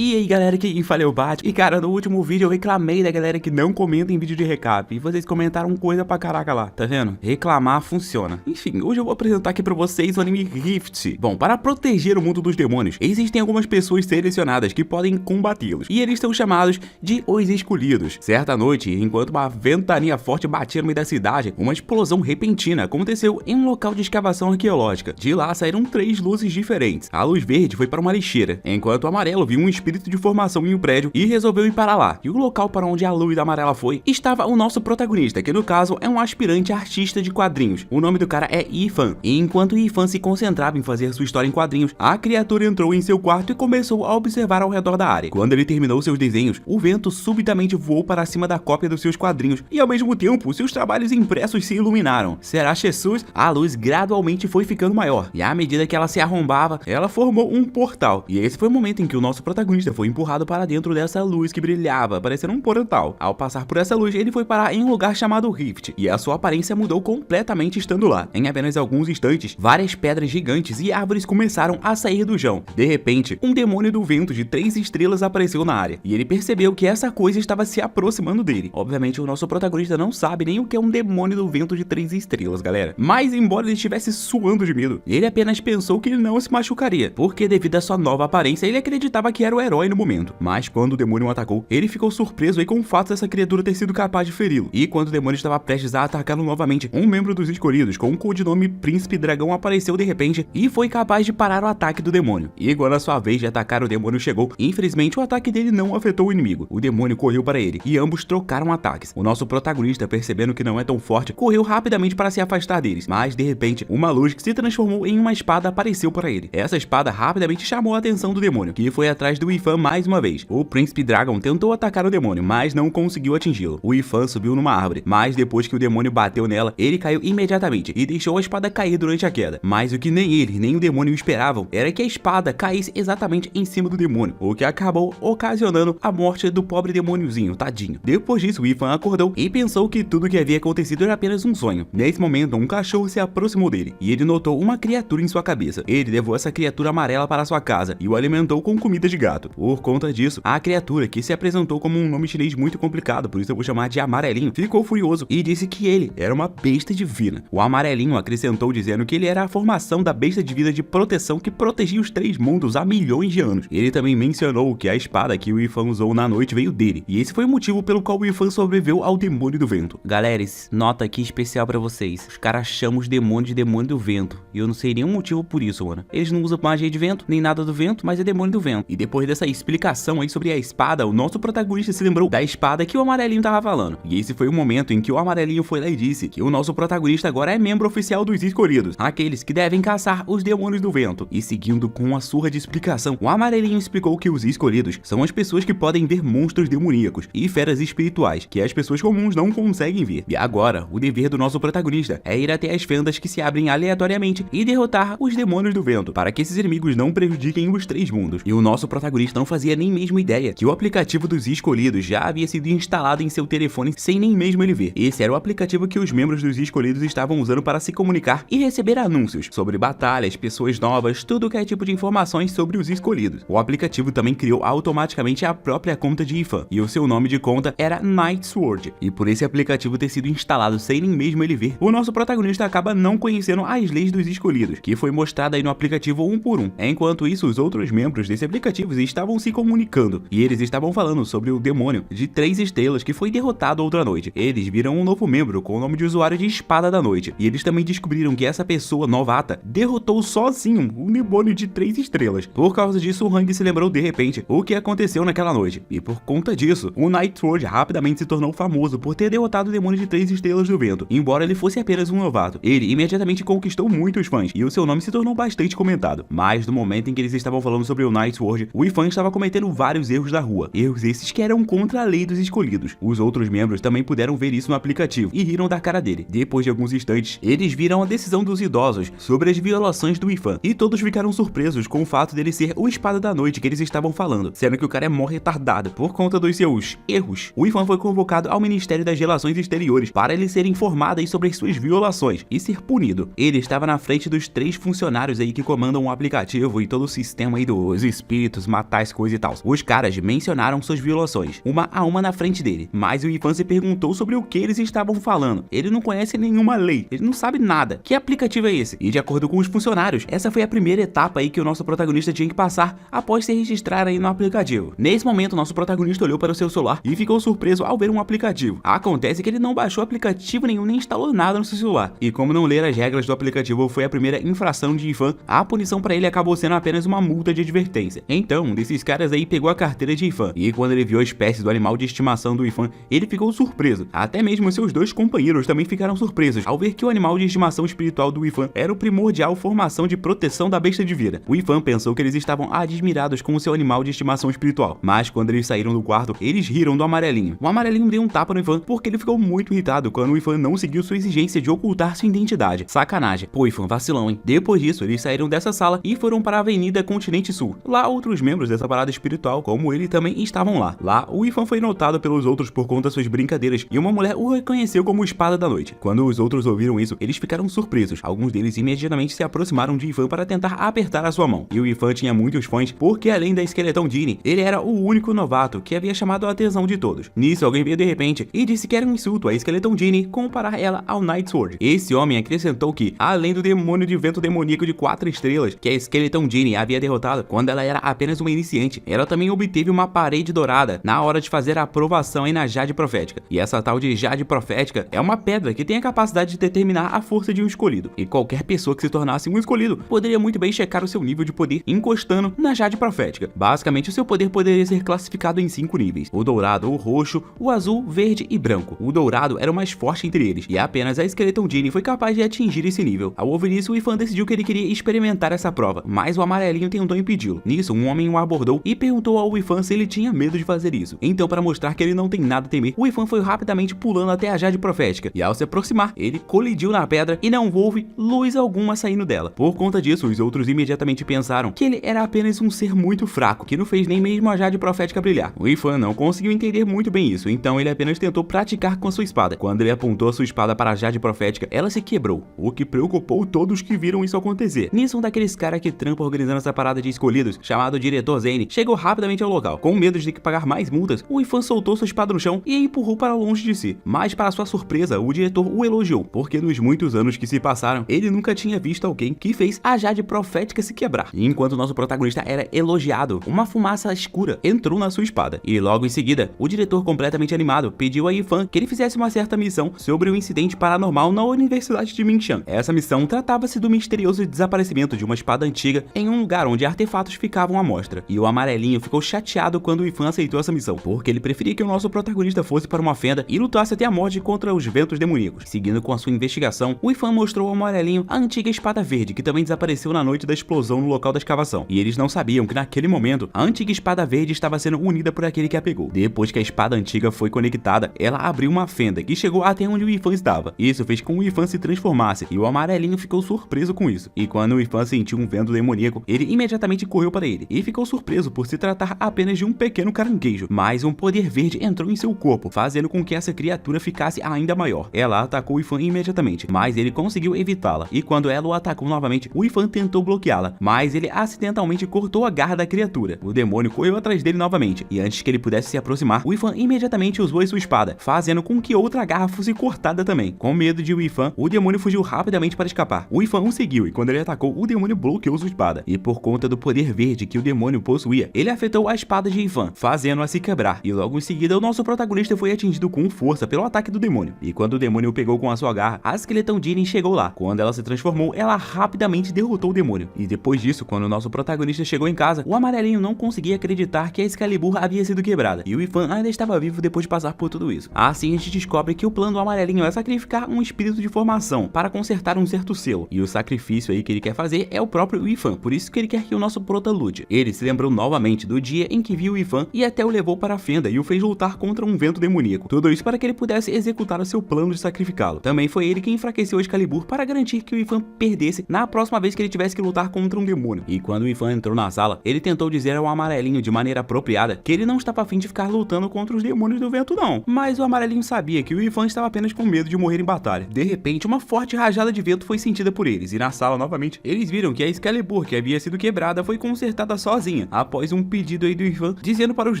E aí galera, quem fala é o Bat. E cara, no último vídeo eu reclamei da galera que não comenta em vídeo de recap. E vocês comentaram coisa pra caraca lá, tá vendo? Reclamar funciona. Enfim, hoje eu vou apresentar aqui pra vocês o anime Rift. Bom, para proteger o mundo dos demônios, existem algumas pessoas selecionadas que podem combatê-los. E eles são chamados de Os Escolhidos. Certa noite, enquanto uma ventania forte batia no meio da cidade, uma explosão repentina aconteceu em um local de escavação arqueológica. De lá saíram 3 luzes diferentes. A luz verde foi para uma lixeira, enquanto o amarelo viu um espírito de formação em um prédio e resolveu ir para lá. E o local para onde a luz amarela foi, estava o nosso protagonista, que no caso é um aspirante artista de quadrinhos. O nome do cara é Ethan. E enquanto Ethan se concentrava em fazer sua história em quadrinhos, a criatura entrou em seu quarto e começou a observar ao redor da área. Quando ele terminou seus desenhos, o vento subitamente voou para cima da cópia dos seus quadrinhos e ao mesmo tempo seus trabalhos impressos se iluminaram. Será Jesus? A luz gradualmente foi ficando maior e à medida que ela se arrombava, ela formou um portal. E esse foi o momento em que o nosso protagonista foi empurrado para dentro dessa luz que brilhava, parecendo um portal. Ao passar por essa luz, ele foi parar em um lugar chamado Rift, e a sua aparência mudou completamente estando lá. Em apenas alguns instantes, várias pedras gigantes e árvores começaram a sair do chão. De repente, um demônio do vento de 3 estrelas apareceu na área, e ele percebeu que essa coisa estava se aproximando dele. Obviamente, o nosso protagonista não sabe nem o que é um demônio do vento de 3 estrelas, galera. Mas, embora ele estivesse suando de medo, ele apenas pensou que ele não se machucaria, porque devido à sua nova aparência, ele acreditava que era o herói no momento. Mas quando o demônio o atacou, ele ficou surpreso aí com o fato dessa criatura ter sido capaz de feri-lo. E quando o demônio estava prestes a atacá-lo novamente, um membro dos escolhidos com o codinome Príncipe Dragão apareceu de repente e foi capaz de parar o ataque do demônio. E quando a sua vez de atacar o demônio chegou, infelizmente o ataque dele não afetou o inimigo. O demônio correu para ele e ambos trocaram ataques. O nosso protagonista, percebendo que não é tão forte, correu rapidamente para se afastar deles. Mas de repente, uma luz que se transformou em uma espada apareceu para ele. Essa espada rapidamente chamou a atenção do demônio, que foi atrás do Ethan mais uma vez. O Príncipe Dragon tentou atacar o demônio, mas não conseguiu atingi-lo. O Ethan subiu numa árvore, mas depois que o demônio bateu nela, ele caiu imediatamente e deixou a espada cair durante a queda. Mas o que nem ele, nem o demônio esperavam era que a espada caísse exatamente em cima do demônio, o que acabou ocasionando a morte do pobre demôniozinho, tadinho. Depois disso, o Ethan acordou e pensou que tudo o que havia acontecido era apenas um sonho. Nesse momento, um cachorro se aproximou dele e ele notou uma criatura em sua cabeça. Ele levou essa criatura amarela para sua casa e o alimentou com comida de gato. Por conta disso, a criatura, que se apresentou como um nome chinês muito complicado, por isso eu vou chamar de Amarelinho, ficou furioso e disse que ele era uma besta divina. O Amarelinho acrescentou dizendo que ele era a formação da besta divina de proteção que protegia os 3 mundos há milhões de anos. Ele também mencionou que a espada que o Ethan usou na noite veio dele, e esse foi o motivo pelo qual o Ethan sobreviveu ao demônio do vento. Galera, nota aqui especial pra vocês. Os caras chamam os demônios de demônio do vento, e eu não sei nenhum motivo por isso, mano. Eles não usam magia de vento, nem nada do vento, mas é demônio do vento. E depois dessa explicação aí sobre a espada, o nosso protagonista se lembrou da espada que o Amarelinho tava falando. E esse foi o momento em que o Amarelinho foi lá e disse que o nosso protagonista agora é membro oficial dos Escolhidos, aqueles que devem caçar os demônios do vento. E seguindo com uma surra de explicação, o Amarelinho explicou que os Escolhidos são as pessoas que podem ver monstros demoníacos e feras espirituais que as pessoas comuns não conseguem ver. E agora, o dever do nosso protagonista é ir até as fendas que se abrem aleatoriamente e derrotar os demônios do vento, para que esses inimigos não prejudiquem os 3 mundos. E o nosso protagonista não fazia nem mesmo ideia que o aplicativo dos Escolhidos já havia sido instalado em seu telefone sem nem mesmo ele ver. Esse era o aplicativo que os membros dos Escolhidos estavam usando para se comunicar e receber anúncios sobre batalhas, pessoas novas, tudo que é tipo de informações sobre os Escolhidos. O aplicativo também criou automaticamente a própria conta de Ethan, e o seu nome de conta era Night Sword. E por esse aplicativo ter sido instalado sem nem mesmo ele ver, o nosso protagonista acaba não conhecendo as leis dos Escolhidos, que foi mostrada aí no aplicativo um por um. Enquanto isso, os outros membros desse aplicativo estavam se comunicando, e eles estavam falando sobre o demônio de 3 estrelas que foi derrotado outra noite. Eles viram um novo membro com o nome de usuário de Espada da Noite, e eles também descobriram que essa pessoa novata derrotou sozinho um demônio de 3 estrelas. Por causa disso, o Hang se lembrou de repente o que aconteceu naquela noite, e por conta disso, o Night Sword rapidamente se tornou famoso por ter derrotado o demônio de 3 estrelas do vento, embora ele fosse apenas um novato. Ele imediatamente conquistou muitos fãs, e o seu nome se tornou bastante comentado. Mas no momento em que eles estavam falando sobre o Night Sword, o Ethan estava cometendo vários erros da rua, erros esses que eram contra a lei dos Escolhidos. Os outros membros também puderam ver isso no aplicativo e riram da cara dele. Depois de alguns instantes, eles viram a decisão dos idosos sobre as violações do Ethan, e todos ficaram surpresos com o fato dele ser o Espada da Noite que eles estavam falando, sendo que o cara é mó retardado por conta dos seus erros. O Ethan foi convocado ao Ministério das Relações Exteriores para ele ser informado aí sobre as suas violações e ser punido. Ele estava na frente dos 3 funcionários aí que comandam o aplicativo e todo o sistema aí dos espíritos, matar as coisas e tal. Os caras mencionaram suas violações, uma a uma na frente dele, mas o Ivan se perguntou sobre o que eles estavam falando. Ele não conhece nenhuma lei, ele não sabe nada. Que aplicativo é esse? E de acordo com os funcionários, essa foi a primeira etapa aí que o nosso protagonista tinha que passar após se registrar aí no aplicativo. Nesse momento, nosso protagonista olhou para o seu celular e ficou surpreso ao ver um aplicativo. Acontece que ele não baixou aplicativo nenhum nem instalou nada no seu celular. E como não ler as regras do aplicativo foi a primeira infração de Ivan, a punição para ele acabou sendo apenas uma multa de advertência. Então, um desses caras aí pegou a carteira de Ivan e quando ele viu a espécie do animal de estimação do Ivan, ele ficou surpreso. Até mesmo seus dois companheiros também ficaram surpresos ao ver que o animal de estimação espiritual do Ivan era o primordial formação de proteção da besta de vida. O Ivan pensou que eles estavam admirados com o seu animal de estimação espiritual, mas quando eles saíram do quarto, eles riram do amarelinho. O amarelinho deu um tapa no Ivan porque ele ficou muito irritado quando o Ivan não seguiu sua exigência de ocultar sua identidade. Sacanagem. Pô, Ivan, vacilão, hein? Depois disso, eles saíram dessa sala e foram para a Avenida Continente Sul. Lá, outros membros dessa parada espiritual, como ele, também estavam lá. Lá, o Ivan foi notado pelos outros por conta das suas brincadeiras e uma mulher o reconheceu como o Espada da Noite. Quando os outros ouviram isso, eles ficaram surpresos. Alguns deles imediatamente se aproximaram de Ivan para tentar apertar a sua mão. E o Ivan tinha muitos fãs porque, além da Skeleton Dini, ele era o único novato que havia chamado a atenção de todos. Nisso, alguém veio de repente e disse que era um insulto a Skeleton Dini comparar ela ao Night Sword. Esse homem acrescentou que, além do demônio de vento demoníaco de 4 estrelas que a Skeleton Dini havia derrotado quando ela era apenas uma iniciante, ela também obteve uma parede dourada na hora de fazer a aprovação aí na Jade Profética. E essa tal de Jade Profética é uma pedra que tem a capacidade de determinar a força de um escolhido. E qualquer pessoa que se tornasse um escolhido poderia muito bem checar o seu nível de poder encostando na Jade Profética. Basicamente, o seu poder poderia ser classificado em 5 níveis: o dourado, o roxo, o azul, verde e branco. O dourado era o mais forte entre eles, e apenas a Skeleton Dini foi capaz de atingir esse nível. Ao ouvir isso, o Ivan decidiu que ele queria experimentar essa prova, mas o amarelinho tentou impedi-lo. Nisso, um homem o abordou e perguntou ao Ivan se ele tinha medo de fazer isso. Então, para mostrar que ele não tem nada a temer, o Ivan foi rapidamente pulando até a Jade Profética, e ao se aproximar, ele colidiu na pedra e não houve luz alguma saindo dela. Por conta disso, os outros imediatamente pensaram que ele era apenas um ser muito fraco, que não fez nem mesmo a Jade Profética brilhar. O Ivan não conseguiu entender muito bem isso, então ele apenas tentou praticar com a sua espada. Quando ele apontou a sua espada para a Jade Profética, ela se quebrou, o que preocupou todos que viram isso acontecer. Nisso, um daqueles caras que trampa organizando essa parada de escolhidos, chamado Diretor Zane, chegou rapidamente ao local. Com medo de ter que pagar mais multas, o Ivan soltou sua espada no chão e a empurrou para longe de si. Mas, para sua surpresa, o diretor o elogiou, porque nos muitos anos que se passaram, ele nunca tinha visto alguém que fez a Jade Profética se quebrar. E enquanto nosso protagonista era elogiado, uma fumaça escura entrou na sua espada. E logo em seguida, o diretor, completamente animado, pediu a Ivan que ele fizesse uma certa missão sobre o incidente paranormal na Universidade de Mingshan. Essa missão tratava-se do misterioso desaparecimento de uma espada antiga em um lugar onde artefatos ficavam à mostra. E o amarelinho ficou chateado quando o Ivan aceitou essa missão, porque ele preferia que o nosso protagonista fosse para uma fenda e lutasse até a morte contra os ventos demoníacos. Seguindo com a sua investigação, o Ivan mostrou ao amarelinho a antiga espada verde, que também desapareceu na noite da explosão no local da escavação. E eles não sabiam que naquele momento, a antiga espada verde estava sendo unida por aquele que a pegou. Depois que a espada antiga foi conectada, ela abriu uma fenda que chegou até onde o Ivan estava. Isso fez com que o Ivan se transformasse, e o amarelinho ficou surpreso com isso. E quando o Ivan sentiu um vento demoníaco, ele imediatamente correu para ele, e ficou surpreso por se tratar apenas de um pequeno caranguejo. Mas um poder verde entrou em seu corpo, fazendo com que essa criatura ficasse ainda maior. Ela atacou o Ivan imediatamente, mas ele conseguiu evitá-la, e quando ela o atacou novamente, o Ivan tentou bloqueá-la, mas ele acidentalmente cortou a garra da criatura. O demônio correu atrás dele novamente, e antes que ele pudesse se aproximar, o Ivan imediatamente usou a sua espada, fazendo com que outra garra fosse cortada também. Com medo de Ivan, o demônio fugiu rapidamente para escapar. O Ivan o seguiu, e quando ele atacou, o demônio bloqueou sua espada, e por conta do poder verde que o demônio possuía, ele afetou a espada de Ivan, fazendo-a se quebrar, e logo em seguida o nosso protagonista foi atingido com força pelo ataque do demônio. E quando o demônio o pegou com a sua garra, a Skeleton Dini chegou lá. Quando ela se transformou, ela rapidamente derrotou o demônio. E depois disso, quando o nosso protagonista chegou em casa, o amarelinho não conseguia acreditar que a Excalibur havia sido quebrada, e o Ivan ainda estava vivo depois de passar por tudo isso. Assim, a gente descobre que o plano do amarelinho é sacrificar um espírito de formação para consertar um certo selo, e o sacrifício aí que ele quer fazer é o próprio Ivan, por isso que ele quer que o nosso prota lute. Ele se lembrou novamente do dia em que viu o Ivan e até o levou para a fenda e o fez lutar contra um vento demoníaco. Tudo isso para que ele pudesse executar o seu plano de sacrificá-lo. Também foi ele que enfraqueceu Excalibur para garantir que o Ivan perdesse na próxima vez que ele tivesse que lutar contra um demônio. E quando o Ivan entrou na sala, ele tentou dizer ao amarelinho de maneira apropriada que ele não estava a fim de ficar lutando contra os demônios do vento não. Mas o amarelinho sabia que o Ivan estava apenas com medo de morrer em batalha. De repente, uma forte rajada de vento foi sentida por eles, e na sala novamente, eles viram que a Excalibur que havia sido quebrada foi consertada sozinha, sozinha, após um pedido aí do Ifan, dizendo para os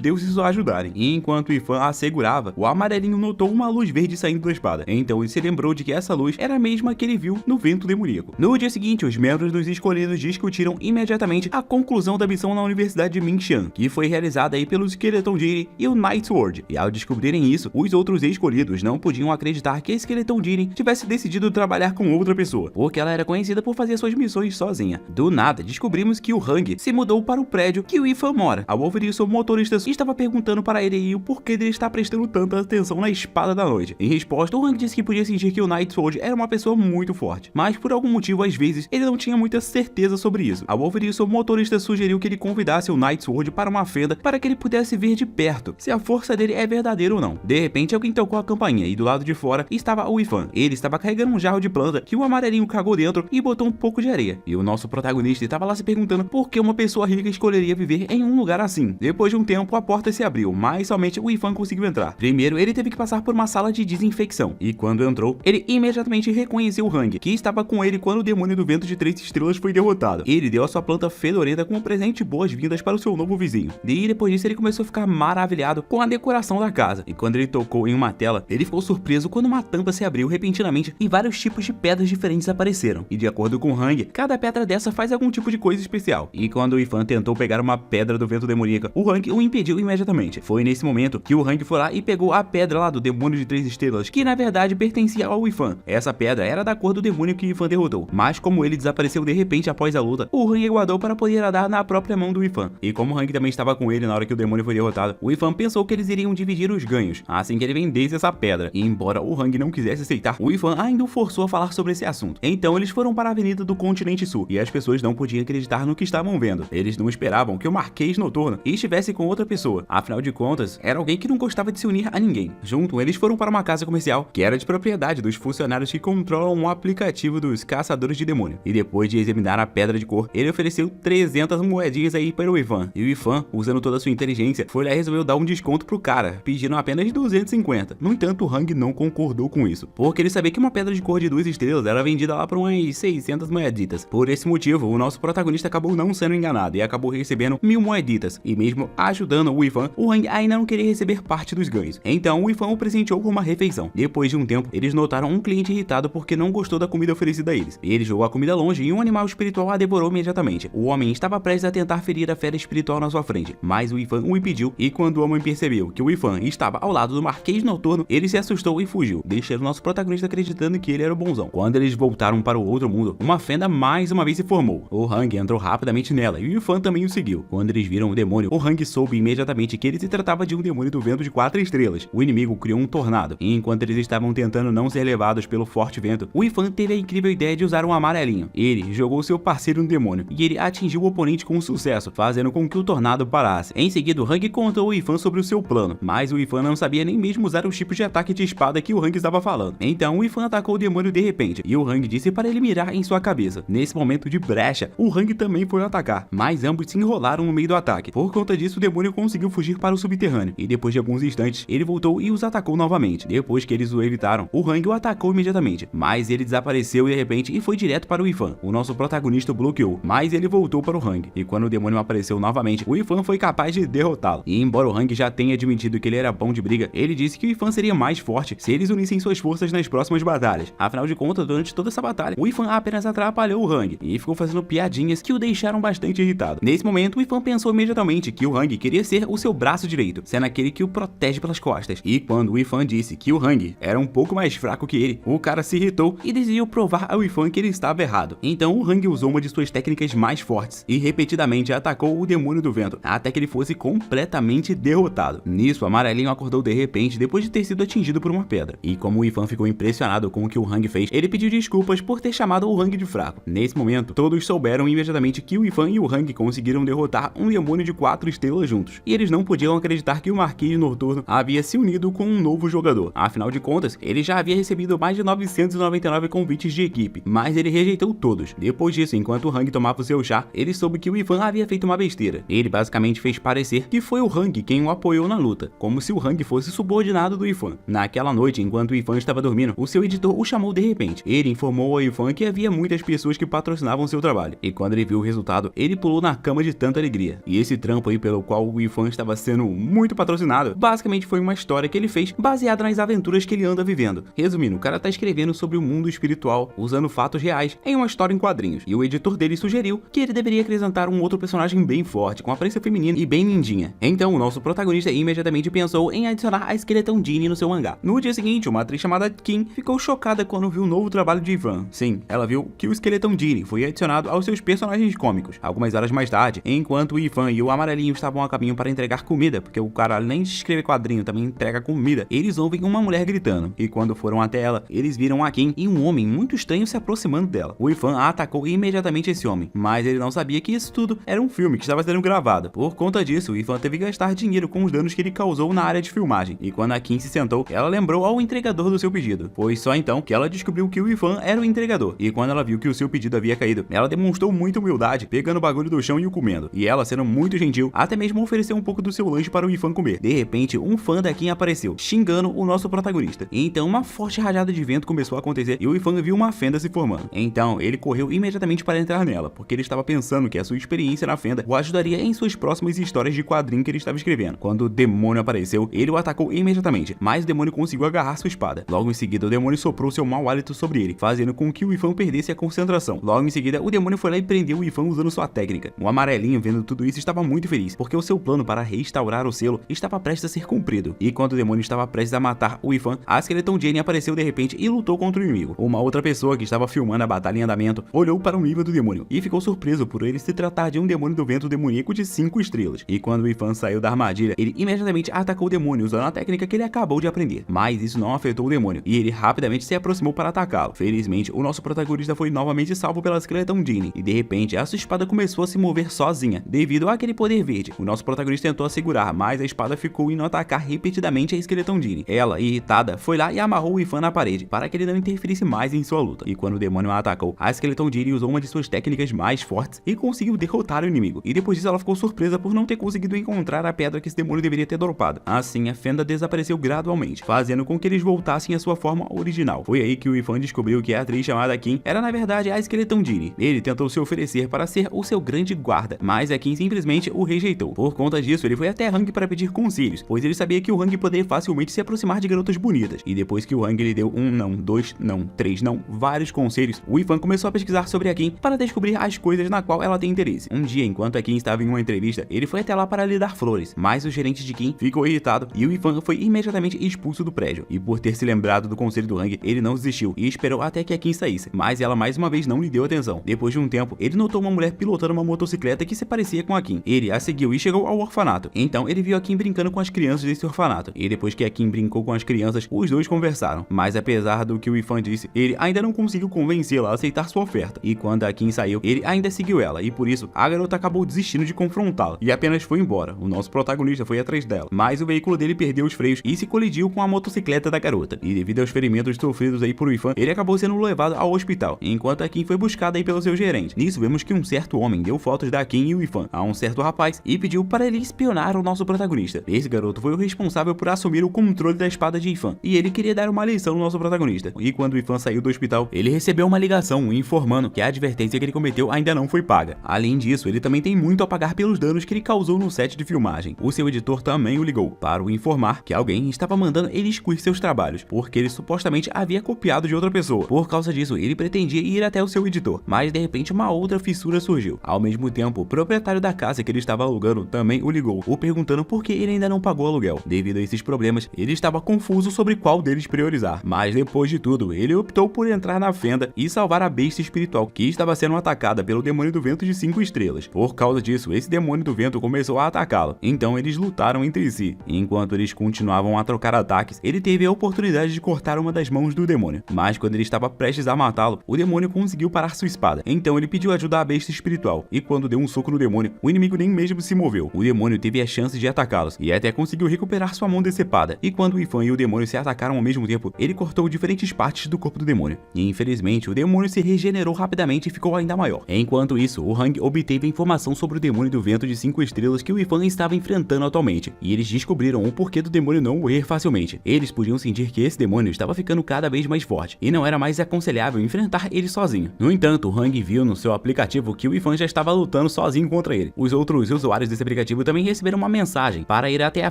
deuses o ajudarem. E enquanto o Ifan a segurava, o amarelinho notou uma luz verde saindo da espada. Então ele se lembrou de que essa luz era a mesma que ele viu no vento demoníaco. No dia seguinte, os membros dos escolhidos discutiram imediatamente a conclusão da missão na Universidade de Mingxian, que foi realizada aí pelos Skeleton Jiren e o Night Sword. E ao descobrirem isso, os outros escolhidos não podiam acreditar que Skeleton Jiren tivesse decidido trabalhar com outra pessoa, porque ela era conhecida por fazer suas missões sozinha. Do nada, descobrimos que o Hang se mudou para o prédio que o Ifan mora. Ao ouvir isso, o motorista estava perguntando para ele o porquê dele estar prestando tanta atenção na espada da noite. Em resposta, o Hang disse que podia sentir que o Night Sword era uma pessoa muito forte, mas por algum motivo, às vezes, ele não tinha muita certeza sobre isso. Ao ouvir isso, o motorista sugeriu que ele convidasse o Night Sword para uma fenda para que ele pudesse ver de perto se a força dele é verdadeira ou não. De repente, alguém tocou a campainha e do lado de fora estava o Ifan. Ele estava carregando um jarro de planta que o amarelinho cagou dentro e botou um pouco de areia. E o nosso protagonista estava lá se perguntando por que uma pessoa rica escolheria viver em um lugar assim. Depois de um tempo, a porta se abriu, mas somente o Ifan conseguiu entrar. Primeiro, ele teve que passar por uma sala de desinfecção, e quando entrou, ele imediatamente reconheceu o Hang, que estava com ele quando o demônio do vento de 3 estrelas foi derrotado. Ele deu a sua planta fedorenta como presente boas-vindas para o seu novo vizinho. E depois disso, ele começou a ficar maravilhado com a decoração da casa. E quando ele tocou em uma tela, ele ficou surpreso quando uma tampa se abriu repentinamente e vários tipos de pedras diferentes apareceram. E de acordo com o Hang, cada pedra dessa faz algum tipo de coisa especial. E quando o Ifan tentou pegar uma pedra do vento demoníaco, o Hang o impediu imediatamente. Foi nesse momento que o Hang foi lá e pegou a pedra lá do demônio de 3 estrelas, que na verdade pertencia ao Ifan. Essa pedra era da cor do demônio que o Ifan derrotou, mas como ele desapareceu de repente após a luta, o Hang guardou para poder nadar na própria mão do Ifan. E como o Hang também estava com ele na hora que o demônio foi derrotado, o Ifan pensou que eles iriam dividir os ganhos, assim que ele vendesse essa pedra. E embora o Hang não quisesse aceitar, o Ifan ainda o forçou a falar sobre esse assunto. Então eles foram para a avenida do continente sul, e as pessoas não podiam acreditar no que estavam vendo. Eles não esperavam que o Marquês Noturno estivesse com outra pessoa. Afinal de contas, era alguém que não gostava de se unir a ninguém. Junto, eles foram para uma casa comercial, que era de propriedade dos funcionários que controlam um aplicativo dos caçadores de demônio. E depois de examinar a pedra de cor, ele ofereceu 300 moedinhas aí para o Ifan. E o Ifan, usando toda a sua inteligência, foi lá e resolveu dar um desconto pro cara, pedindo apenas 250. No entanto, o Hang não concordou com isso, porque ele sabia que uma pedra de cor de 2 estrelas era vendida lá por umas 600 moeditas. Por esse motivo, o nosso protagonista acabou não sendo enganado e acabou recebendo 1000 moeditas. E mesmo ajudando o Ifan, o Hang ainda não queria receber parte dos ganhos. Então o Ifan o presenteou com uma refeição. Depois de um tempo, eles notaram um cliente irritado porque não gostou da comida oferecida a eles. Ele jogou a comida longe e um animal espiritual a devorou imediatamente. O homem estava prestes a tentar ferir a fera espiritual na sua frente, mas o Ifan o impediu, e quando o homem percebeu que o Ifan estava ao lado do Marquês Noturno, ele se assustou e fugiu, deixando o nosso protagonista acreditando que ele era o bonzão. Quando eles voltaram para o outro mundo, uma fenda mais uma vez se formou. O Hang entrou rapidamente nela e o Ifan também o seguiu. Quando eles viram o demônio, o Hang soube imediatamente que ele se tratava de um demônio do vento de 4 estrelas. O inimigo criou um tornado, e enquanto eles estavam tentando não ser levados pelo forte vento, o Ifan teve a incrível ideia de usar um amarelinho. Ele jogou seu parceiro no demônio, e ele atingiu o oponente com sucesso, fazendo com que o tornado parasse. Em seguida, o Hang contou ao Ifan sobre o seu plano, mas o Ifan não sabia nem mesmo usar os tipos de ataque de espada que o Hang estava falando. Então o Ifan atacou o demônio de repente, e o Hang disse para ele mirar em sua cabeça. Nesse momento de brecha, o Hang também foi atacar, mas ambos se enrolaram no meio do ataque. Por conta disso, o demônio conseguiu fugir para o subterrâneo, e depois de alguns instantes, ele voltou e os atacou novamente. Depois que eles o evitaram, o Hang o atacou imediatamente, mas ele desapareceu de repente e foi direto para o Ifan. O nosso protagonista o bloqueou, mas ele voltou para o Hang, e quando o demônio apareceu novamente, o Ifan foi capaz de derrotá-lo. E embora o Hang já tenha admitido que ele era bom de briga, ele disse que o Ifan seria mais forte se eles unissem suas forças nas próximas batalhas. Afinal de contas, durante toda essa batalha, o Ifan apenas atrapalhou o Hang e ficou fazendo piadinhas que o deixaram bastante irritado. Nesse momento, o Ifan pensou imediatamente que o Hang queria ser o seu braço direito, sendo aquele que o protege pelas costas. E quando o Ifan disse que o Hang era um pouco mais fraco que ele, o cara se irritou e decidiu provar ao Ifan que ele estava errado. Então o Hang usou uma de suas técnicas mais fortes e repetidamente atacou o demônio do vento, até que ele fosse completamente derrotado. Nisso, o amarelinho acordou de repente depois de ter sido atingido por uma pedra. E como o Ifan ficou impressionado com o que o Hang fez, ele pediu desculpas por ter chamado o Hang de fraco. Nesse momento, todos souberam imediatamente que o Ifan e o Hang conseguiram derrotar um demônio de 4 estrelas juntos. E eles não podiam acreditar que o Marquês Noturno havia se unido com um novo jogador. Afinal de contas, ele já havia recebido mais de 999 convites de equipe, mas ele rejeitou todos. Depois disso, enquanto o Hang tomava o seu chá, ele soube que o Ifan havia feito uma besteira. Ele basicamente fez parecer que foi o Hang quem o apoiou na luta, como se o Hang fosse subordinado do Ifan. Naquela noite, enquanto o Ifan estava dormindo, o seu editor o chamou de repente. Ele informou ao Ifan que havia muitas pessoas que patrocinavam seu trabalho, e quando ele viu o resultado, ele pulou na cama de tanta alegria. E esse trampo aí pelo qual o Ifan estava sendo muito patrocinado, basicamente foi uma história que ele fez baseada nas aventuras que ele anda vivendo. Resumindo, o cara tá escrevendo sobre o mundo espiritual, usando fatos reais, em uma história em quadrinhos. E o editor dele sugeriu que ele deveria acrescentar um outro personagem bem forte, com aparência feminina e bem ninjinha. Então o nosso protagonista imediatamente pensou em adicionar a Skeleton Jean no seu mangá. No dia seguinte, uma atriz chamada Kim ficou chocada quando viu o novo trabalho de Ifan. Sim, ela viu que o Skeleton Jean foi adicionado aos seus personagens cômicos. Algumas horas mais tarde, enquanto o Ifan e o Amarelinho estavam a caminho para entregar comida, porque o cara além de escrever quadrinho também entrega comida, eles ouvem uma mulher gritando. E quando foram até ela, eles viram a Kim e um homem muito estranho se aproximando dela. O Ifan atacou imediatamente esse homem, mas ele não sabia que isso tudo era um filme que estava sendo gravado. Por conta disso, o Ifan teve que gastar dinheiro com os danos que ele causou na área de filmagem. E quando a Kim se sentou, ela lembrou ao entregador do seu pedido. Foi só então que ela descobriu que o Ifan era o entregador. E quando ela viu que o seu pedido havia caído, ela demonstrou muita humildade, pegando o bagulho do chão e o comendo. E ela, sendo muito gentil, até mesmo ofereceu um pouco do seu lanche para o Ifan comer. De repente, um fã da Kim apareceu, xingando o nosso protagonista. E então uma forte rajada de vento começou a acontecer e o Ifan viu uma fenda se formando. Então ele correu imediatamente para entrar nela, porque ele estava pensando que a sua experiência na fenda o ajudaria em suas próximas histórias de quadrinho que ele estava escrevendo. Quando o demônio apareceu, ele o atacou imediatamente, mas o demônio conseguiu agarrar sua espada. Logo em seguida, o demônio soprou seu mau hálito sobre ele, fazendo com que o Ifan perdesse a concentração. Logo em seguida, o demônio foi lá e prendeu o Ifan usando sua técnica. O Amarelinho, vendo tudo isso, estava muito feliz, porque o seu plano para restaurar o selo estava prestes a ser cumprido. E quando o demônio estava prestes a matar o Ifan, a Skeleton Jean apareceu de repente e lutou contra o inimigo. Uma outra pessoa que estava filmando a batalha em andamento olhou para o nível do demônio e ficou surpreso por ele se tratar de um demônio do vento demoníaco de 5 estrelas. E quando o Ifan saiu da armadilha, ele imediatamente atacou o demônio usando a técnica que ele acabou de aprender. Mas isso não afetou o demônio e ele rapidamente se aproximou para atacá-lo. Felizmente, o nosso protagonista foi novamente salvo pela Skeleton Jean e de repente a sua espada começou a se mover sozinha devido àquele poder verde. O nosso protagonista tentou a segurar, mas a espada ficou indo atacar repetidamente a Skeleton Jean. Ela, irritada, foi lá e amarrou o Ifan na parede para que ele não interferisse mais em sua luta. E quando o demônio a atacou, a Skeleton Jean usou uma de suas técnicas mais fortes e conseguiu derrotar o inimigo. E depois disso ela ficou surpresa por não ter conseguido encontrar a pedra que esse demônio deveria ter dropado. Assim, a fenda desapareceu gradualmente, fazendo com que eles voltassem à sua forma original. Foi aí que o Ifan descobriu que a atriz chamada Kim era na verdade a Skeleton Jean. Ele tentou se oferecer para ser o seu grande guarda, mas a Kim simplesmente o rejeitou. Por conta disso, ele foi até Hang para pedir conselhos, pois ele sabia que o Hang poderia facilmente se aproximar de garotas bonitas. E depois que o Hang lhe deu um não, dois não, três não, vários conselhos, o Ifan começou a pesquisar sobre a Kim para descobrir as coisas na qual ela tem interesse. Um dia, enquanto a Kim estava em uma entrevista, ele foi até lá para lhe dar flores, mas o gerente de Kim ficou irritado e o Ifan foi imediatamente expulso do prédio. E por ter se lembrado do conselho do Hang, ele não desistiu e esperou até que a Kim saísse, mas ela mais uma vez não lhe deu atenção. Depois de um tempo, ele notou uma mulher pilotando uma motocicleta que se parecia com a Kim. Ele a seguiu e chegou ao orfanato. Então ele viu a Kim brincando com as crianças desse orfanato. E depois que a Kim brincou com as crianças, os dois conversaram. Mas apesar do que o Ifan disse, ele ainda não conseguiu convencê-la a aceitar sua oferta. E quando a Kim saiu, ele ainda seguiu ela. E por isso, a garota acabou desistindo de confrontá-la. E apenas foi embora. O nosso protagonista foi atrás dela. Mas o veículo dele perdeu os freios e se colidiu com a motocicleta da garota. E devido aos ferimentos sofridos aí por Ifan, ele acabou sendo levado ao hospital. Enquanto a Kim foi buscada aí pelo seu gerente. Nisso, vemos que um certo homem deu fotos da Kim e o Ifan a um certo rapaz e pediu para ele espionar o nosso protagonista. Esse garoto foi o responsável por assumir o controle da espada de Ifan e ele queria dar uma lição no nosso protagonista. E quando o Ifan saiu do hospital, ele recebeu uma ligação informando que a advertência que ele cometeu ainda não foi paga. Além disso, ele também tem muito a pagar pelos danos que ele causou no set de filmagem. O seu editor também o ligou para o informar que alguém estava mandando ele excluir seus trabalhos, porque ele supostamente havia copiado de outra pessoa. Por causa disso, ele pretendia ir até o seu editor, mas de repente uma outra fissura surgiu. Ao mesmo tempo, o proprietário da casa que ele estava alugando também o ligou, o perguntando por que ele ainda não pagou o aluguel. Devido a esses problemas, ele estava confuso sobre qual deles priorizar. Mas depois de tudo, ele optou por entrar na fenda e salvar a besta espiritual que estava sendo atacada pelo demônio do vento de 5 estrelas. Por causa disso, esse demônio do vento começou a atacá-lo. Então eles lutaram entre si. Enquanto eles continuavam a trocar ataques, ele teve a oportunidade de cortar uma das mãos do demônio. Mas quando ele estava prestes a matá-lo, o demônio conseguiu parar sua espada. Então ele pediu ajuda à besta espiritual. E quando deu um soco no demônio, o inimigo nem mesmo se moveu. O demônio teve a chance de atacá-los e até conseguiu recuperar sua mão decepada. E quando o Ifan e o demônio se atacaram ao mesmo tempo, ele cortou diferentes partes do corpo do demônio. E infelizmente, o demônio se regenerou rapidamente e ficou ainda maior. Enquanto isso, o Hang obteve a informação sobre o demônio do vento de 5 estrelas que o Ifan estava enfrentando atualmente. E eles descobriram o porquê do demônio não morrer facilmente. Eles podiam sentir que esse demônio estava ficando cada vez mais forte e não era mais aconselhável enfrentar ele sozinho. No entanto, o Hang viu no seu aplicativo que o Ifan já estava lutando lutando sozinho contra ele. Os outros usuários desse aplicativo também receberam uma mensagem para ir até a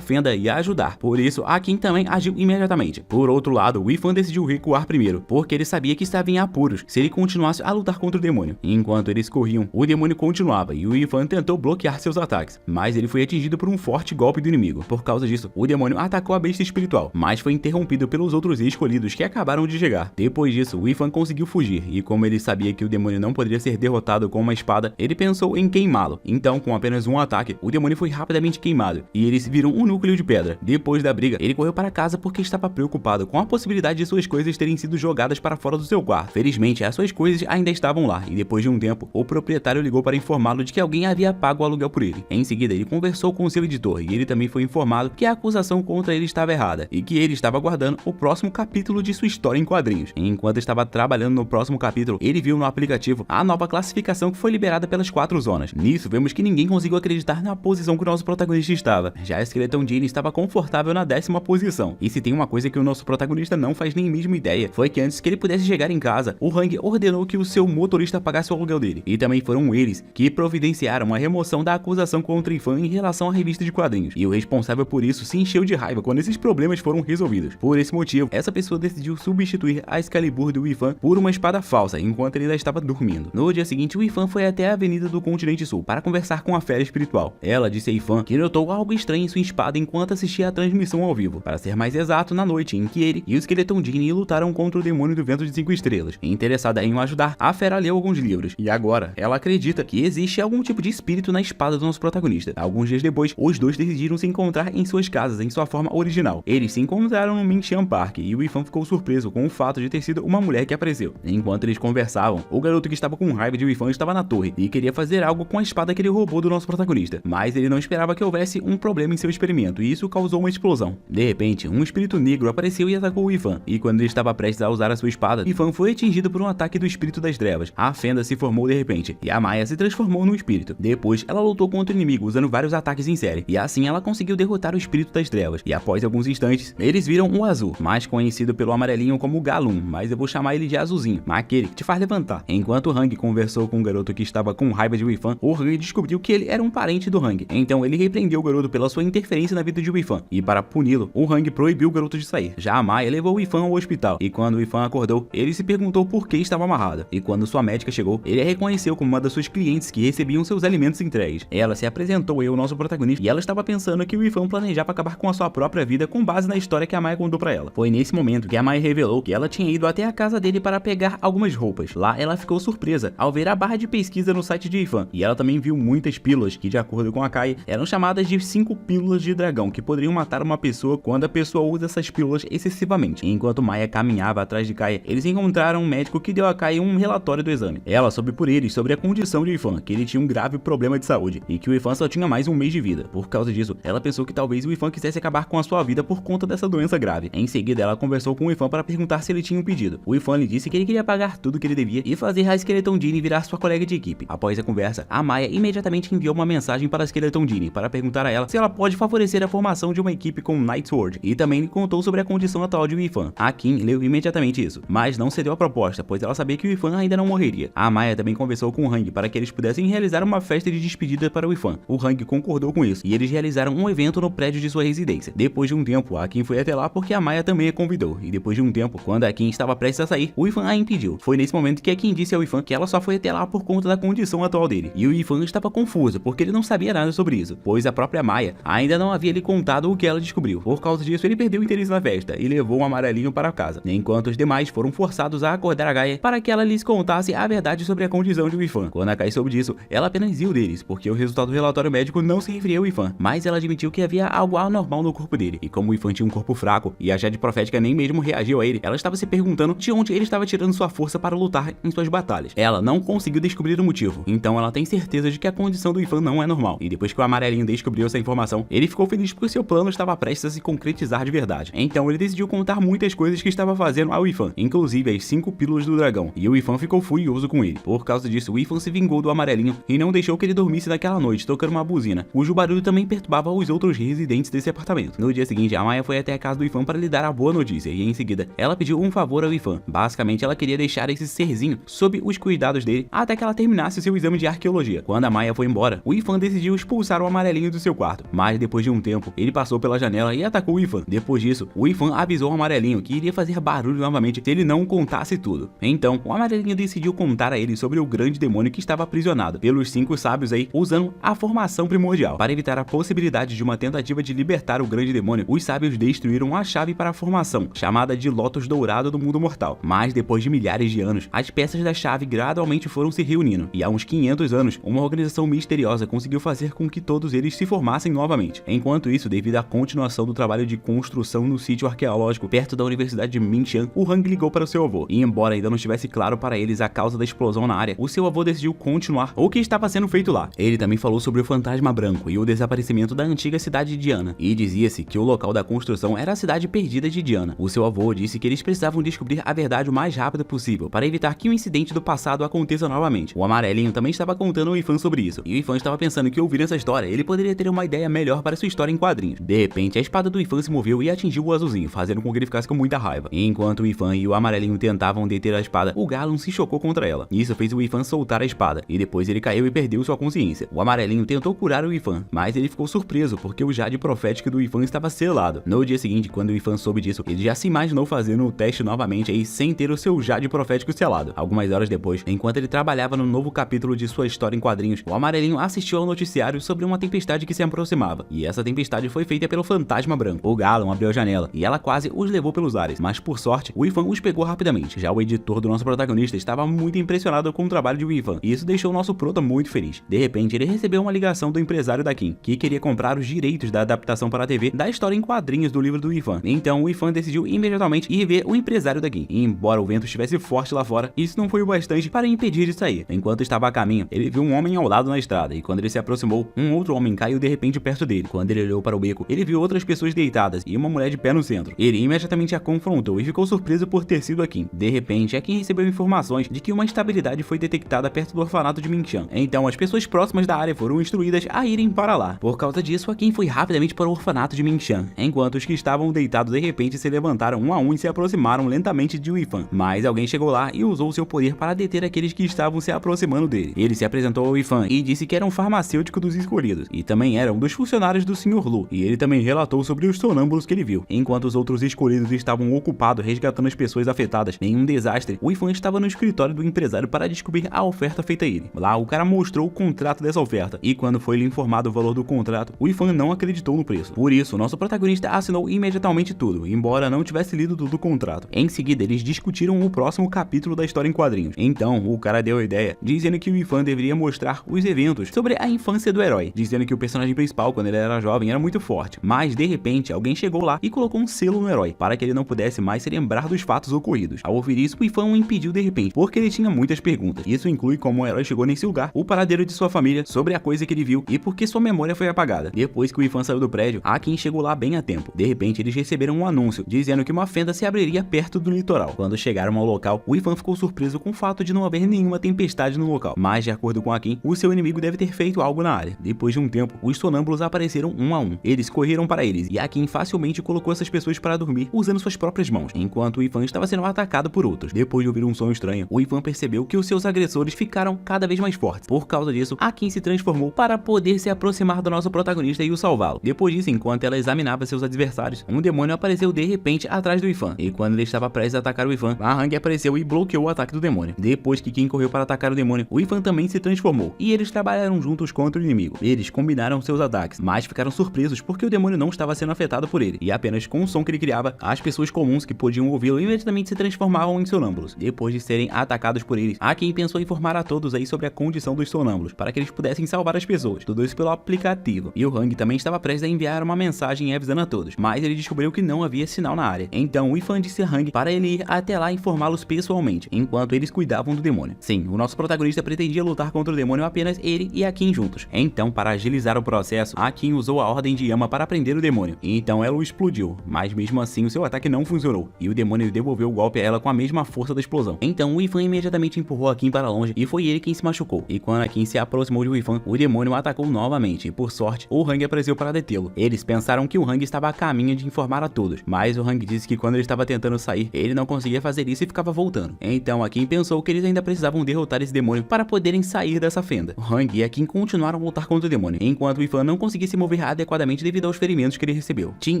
fenda e ajudar. Por isso, a Kim também agiu imediatamente. Por outro lado, o Ifan decidiu recuar primeiro, porque ele sabia que estava em apuros se ele continuasse a lutar contra o demônio. Enquanto eles corriam, o demônio continuava e o Ifan tentou bloquear seus ataques, mas ele foi atingido por um forte golpe do inimigo. Por causa disso, o demônio atacou a besta espiritual, mas foi interrompido pelos outros escolhidos que acabaram de chegar. Depois disso, o Ifan conseguiu fugir, e como ele sabia que o demônio não poderia ser derrotado com uma espada, ele pensou em queimá-lo. Então, com apenas um ataque, o demônio foi rapidamente queimado, e eles viram um núcleo de pedra. Depois da briga, ele correu para casa porque estava preocupado com a possibilidade de suas coisas terem sido jogadas para fora do seu quarto. Felizmente, as suas coisas ainda estavam lá, e depois de um tempo, o proprietário ligou para informá-lo de que alguém havia pago o aluguel por ele. Em seguida, ele conversou com seu editor, e ele também foi informado que a acusação contra ele estava errada, e que ele estava aguardando o próximo capítulo de sua história em quadrinhos. Enquanto estava trabalhando no próximo capítulo, ele viu no aplicativo a nova classificação que foi liberada pelas 4 zonas. Nisso, vemos que ninguém conseguiu acreditar na posição que o nosso protagonista estava. Já Skeleton Dini estava confortável na 10ª posição. E se tem uma coisa que o nosso protagonista não faz nem mesmo ideia, foi que antes que ele pudesse chegar em casa, o Hang ordenou que o seu motorista pagasse o aluguel dele. E também foram eles que providenciaram a remoção da acusação contra Ifan em relação à revista de quadrinhos. E o responsável por isso se encheu de raiva quando esses problemas foram resolvidos. Por esse motivo, essa pessoa decidiu substituir a Excalibur do Ifan por uma espada falsa, enquanto ele ainda estava dormindo. No dia seguinte, o Ifan foi até a avenida do Continente Sul para conversar com a fera espiritual. Ela disse a Ifan que notou algo estranho em sua espada enquanto assistia a transmissão ao vivo. Para ser mais exato, na noite em que ele e o Skeleton Dini lutaram contra o demônio do vento de 5 estrelas. Interessada em o ajudar, a fera leu alguns livros, e agora ela acredita que existe algum tipo de espírito na espada do nosso protagonista. Alguns dias depois, os dois decidiram se encontrar em suas casas em sua forma original. Eles se encontraram no Minxian Park, e o Ifan ficou surpreso com o fato de ter sido uma mulher que apareceu. Enquanto eles conversavam, o garoto que estava com raiva de Ifan estava na torre e queria fazer algo com a espada que ele roubou do nosso protagonista, mas ele não esperava que houvesse um problema em seu experimento, e isso causou uma explosão. De repente, um espírito negro apareceu e atacou o Ifan, e quando ele estava prestes a usar a sua espada, Ifan foi atingido por um ataque do espírito das trevas. A fenda se formou de repente, e a Maya se transformou num espírito. Depois, ela lutou contra o inimigo usando vários ataques em série, e assim ela conseguiu derrotar o espírito das trevas. E após alguns instantes, eles viram o Azul, mais conhecido pelo amarelinho como Galum, mas eu vou chamar ele de Azulzinho, aquele que te faz levantar. Enquanto o Hang conversou com o garoto que estava com raiva de Ifan, o Hang descobriu que ele era um parente do Hang. Então ele repreendeu o garoto pela sua interferência na vida de Ifan, e para puni-lo, o Hang proibiu o garoto de sair. Já a Maya levou o Ifan ao hospital, e quando o Ifan acordou, ele se perguntou por que estava amarrado. E quando sua médica chegou, ele a reconheceu como uma das suas clientes que recebiam seus alimentos entregues. Ela se apresentou ao nosso protagonista, e ela estava pensando que o Ifan planejava acabar com a sua própria vida com base na história que a Maya contou para ela. Foi nesse momento que a Maya revelou que ela tinha ido até a casa dele para pegar algumas roupas. Lá ela ficou surpresa ao ver a barra de pesquisa no site de Ifan, e ela também viu muitas pílulas que, de acordo com a Kai, eram chamadas de 5 pílulas de dragão que poderiam matar uma pessoa quando a pessoa usa essas pílulas excessivamente. Enquanto Maya caminhava atrás de Kai, eles encontraram um médico que deu a Kai um relatório do exame. Ela soube por eles sobre a condição de Ifan, que ele tinha um grave problema de saúde e que o Ifan só tinha mais um mês de vida. Por causa disso, ela pensou que talvez o Ifan quisesse acabar com a sua vida por conta dessa doença grave. Em seguida, ela conversou com o Ifan para perguntar se ele tinha um pedido. O Ifan lhe disse que ele queria pagar tudo que ele devia e fazer a Skeleton Dini virar sua colega de equipe. Após a conversa, a Maya imediatamente enviou uma mensagem para a Skeleton Dini para perguntar a ela se ela pode favorecer a formação de uma equipe com Night Sword, e também lhe contou sobre a condição atual de Ifan. A Kim leu imediatamente isso, mas não cedeu a proposta, pois ela sabia que o Ifan ainda não morreria. A Maya também conversou com o Hang para que eles pudessem realizar uma festa de despedida para o Ifan. O Hang concordou com isso, e eles realizaram um evento no prédio de sua residência. Depois de um tempo, a Kim foi até lá porque a Maya também a convidou, e depois de um tempo, quando a Kim estava prestes a sair, o Ifan a impediu. Foi nesse momento que a Kim disse ao Ifan que ela só foi até lá por conta da condição atual dele, e o Ifan estava confuso porque ele não sabia nada sobre isso, pois a própria Maya ainda não havia lhe contado o que ela descobriu. Por causa disso, ele perdeu o interesse na festa e levou um amarelinho para casa, enquanto os demais foram forçados a acordar a Gaia para que ela lhes contasse a verdade sobre a condição de o Ifan. Quando a Kai soube disso, ela apenas riu deles, porque o resultado do relatório médico não se referia ao Ifan, mas ela admitiu que havia algo anormal no corpo dele, e como o Ifan tinha um corpo fraco e a Jade Profética nem mesmo reagiu a ele, ela estava se perguntando de onde ele estava tirando sua força para lutar em suas batalhas. Ela não conseguiu descobrir o motivo, então ela tem certeza de que a condição do Ifan não é normal, e depois que o amarelinho descobriu essa informação, ele ficou feliz porque seu plano estava prestes a se concretizar de verdade. Então ele decidiu contar muitas coisas que estava fazendo ao Ifan, inclusive as 5 pílulas do dragão, e o Ifan ficou furioso com ele. Por causa disso, o Ifan se vingou do amarelinho e não deixou que ele dormisse naquela noite, tocando uma buzina, cujo barulho também perturbava os outros residentes desse apartamento. No dia seguinte, a Maya foi até a casa do Ifan para lhe dar a boa notícia, e em seguida, ela pediu um favor ao Ifan. Basicamente, ela queria deixar esse serzinho sob os cuidados dele até que ela terminasse seu exame de arqueologia arqueologia. Quando a Maya foi embora, o Ifan decidiu expulsar o amarelinho do seu quarto, mas depois de um tempo, ele passou pela janela e atacou o Ifan. Depois disso, o Ifan avisou o amarelinho que iria fazer barulho novamente se ele não contasse tudo. Então, o amarelinho decidiu contar a ele sobre o grande demônio que estava aprisionado pelos 5 sábios aí, usando a formação primordial. Para evitar a possibilidade de uma tentativa de libertar o grande demônio, os sábios destruíram a chave para a formação, chamada de Lótus Dourado do Mundo Mortal. Mas depois de milhares de anos, as peças da chave gradualmente foram se reunindo, e há uns 500 anos, uma organização misteriosa conseguiu fazer com que todos eles se formassem novamente. Enquanto isso, devido à continuação do trabalho de construção no sítio arqueológico perto da Universidade de Mingxian, o Hang ligou para o seu avô, e embora ainda não estivesse claro para eles a causa da explosão na área, o seu avô decidiu continuar o que estava sendo feito lá. Ele também falou sobre o fantasma branco e o desaparecimento da antiga cidade de Diana, e dizia-se que o local da construção era a cidade perdida de Diana. O seu avô disse que eles precisavam descobrir a verdade o mais rápido possível para evitar que o incidente do passado aconteça novamente. O amarelinho também estava contando ao Ifan sobre isso, e o Ifan estava pensando que ouvindo essa história, ele poderia ter uma ideia melhor para sua história em quadrinhos. De repente, a espada do Ifan se moveu e atingiu o azulzinho, fazendo com que ele ficasse com muita raiva. Enquanto o Ifan e o amarelinho tentavam deter a espada, o Galon se chocou contra ela. Isso fez o Ifan soltar a espada, e depois ele caiu e perdeu sua consciência. O amarelinho tentou curar o Ifan, mas ele ficou surpreso porque o jade profético do Ifan estava selado. No dia seguinte, quando o Ifan soube disso, ele já se imaginou fazendo o teste novamente aí sem ter o seu jade profético selado. Algumas horas depois, enquanto ele trabalhava no novo capítulo de sua história em quadrinhos, o amarelinho assistiu ao noticiário sobre uma tempestade que se aproximava, e essa tempestade foi feita pelo fantasma branco. O Galon abriu a janela e ela quase os levou pelos ares, mas por sorte, o Ifan os pegou rapidamente. Já o editor do nosso protagonista estava muito impressionado com o trabalho de Ifan, e isso deixou o nosso prota muito feliz. De repente, ele recebeu uma ligação do empresário da Kim, que queria comprar os direitos da adaptação para a TV da história em quadrinhos do livro do Ifan. Então o Ifan decidiu imediatamente ir ver o empresário da Kim. E embora o vento estivesse forte lá fora, isso não foi o bastante para impedir de sair. Enquanto estava a caminho, ele viu um homem ao lado na estrada, e quando ele se aproximou, um outro homem caiu de repente perto dele. Quando ele olhou para o beco, ele viu outras pessoas deitadas e uma mulher de pé no centro. Ele imediatamente a confrontou e ficou surpreso por ter sido a Kim. De repente, a Kim recebeu informações de que uma instabilidade foi detectada perto do orfanato de Mingxian. Então as pessoas próximas da área foram instruídas a irem para lá. Por causa disso, a Kim foi rapidamente para o orfanato de Mingxian, enquanto os que estavam deitados de repente se levantaram um a um e se aproximaram lentamente de Ifan. Mas alguém chegou lá e usou seu poder para deter aqueles que estavam se aproximando dele. Ele se apresentou ao Ifan e disse que era um farmacêutico dos escolhidos, e também era um dos funcionários do Sr. Lu, e ele também relatou sobre os sonâmbulos que ele viu. Enquanto os outros escolhidos estavam ocupados resgatando as pessoas afetadas em um desastre, o Ifan estava no escritório do empresário para descobrir a oferta feita a ele. Lá, o cara mostrou o contrato dessa oferta, e quando foi lhe informado o valor do contrato, o Ifan não acreditou no preço. Por isso, nosso protagonista assinou imediatamente tudo, embora não tivesse lido todo o contrato. Em seguida, eles discutiram o próximo capítulo da história em quadrinhos. Então, o cara deu a ideia, dizendo que o Ifan deveria mostrar os eventos sobre a infância do herói, dizendo que o personagem principal, quando ele era jovem, era muito forte. Mas, de repente, alguém chegou lá e colocou um selo no herói, para que ele não pudesse mais se lembrar dos fatos ocorridos. Ao ouvir isso, o Ifan o impediu de repente, porque ele tinha muitas perguntas. Isso inclui como o herói chegou nesse lugar, o paradeiro de sua família, sobre a coisa que ele viu e por que sua memória foi apagada. Depois que o Ifan saiu do prédio, a Kim chegou lá bem a tempo. De repente, eles receberam um anúncio, dizendo que uma fenda se abriria perto do litoral. Quando chegaram ao local, o Ifan ficou surpreso com o fato de não haver nenhuma tempestade no local. Mas, de acordo com a Kim, o seu inimigo deve ter feito algo na área. Depois de um tempo, os sonâmbulos apareceram um a um. Eles correram para eles, e a Kim facilmente colocou essas pessoas para dormir usando suas próprias mãos, enquanto o Ifan estava sendo atacado por outros. Depois de ouvir um som estranho, o Ifan percebeu que os seus agressores ficaram cada vez mais fortes. Por causa disso, a Kim se transformou para poder se aproximar do nosso protagonista e o salvá-lo. Depois disso, enquanto ela examinava seus adversários, um demônio apareceu de repente atrás do Ifan, e quando ele estava prestes a atacar o Ifan, a Hang apareceu e bloqueou o ataque do demônio. Depois que Kim correu para atacar o demônio, o Ifan também se transformou, e eles trabalharam juntos contra o inimigo. Eles combinaram seus ataques, mas ficaram surpresos porque o demônio não estava sendo afetado por ele, e apenas com o som que ele criava, as pessoas comuns que podiam ouvi-lo imediatamente se transformavam em sonâmbulos. Depois de serem atacados por eles, a Kim pensou em informar a todos aí sobre a condição dos sonâmbulos, para que eles pudessem salvar as pessoas, tudo isso pelo aplicativo. E o Hang também estava prestes a enviar uma mensagem avisando a todos, mas ele descobriu que não havia sinal na área. Então o Ifan disse a Hang para ele ir até lá e informá-los pessoalmente, enquanto eles cuidavam do demônio. Sim, o nosso protagonista pretendia lutar contra o demônio apenas ele e a Kim juntos. Então, para agilizar o processo, a Kim usou a Ordem de Yama para prender o demônio. Então ela o explodiu, mas mesmo assim o seu ataque não funcionou, e o demônio devolveu o golpe a ela com a mesma força da explosão. Então o Ifan imediatamente empurrou a Kim para longe, e foi ele quem se machucou. E quando a Kim se aproximou de Ifan, o demônio o atacou novamente, e por sorte, o Hang apareceu para detê-lo. Eles pensaram que o Hang estava a caminho de informar a todos, mas o Hang disse que quando ele estava tentando sair, ele não conseguia fazer isso e ficava voltando. Então a Kim pensou que eles ainda precisavam derrotar esse demônio para poderem sair sair dessa fenda. Hang e Akin continuaram a lutar contra o demônio, enquanto o Ifan não conseguia se mover adequadamente devido aos ferimentos que ele recebeu. Jin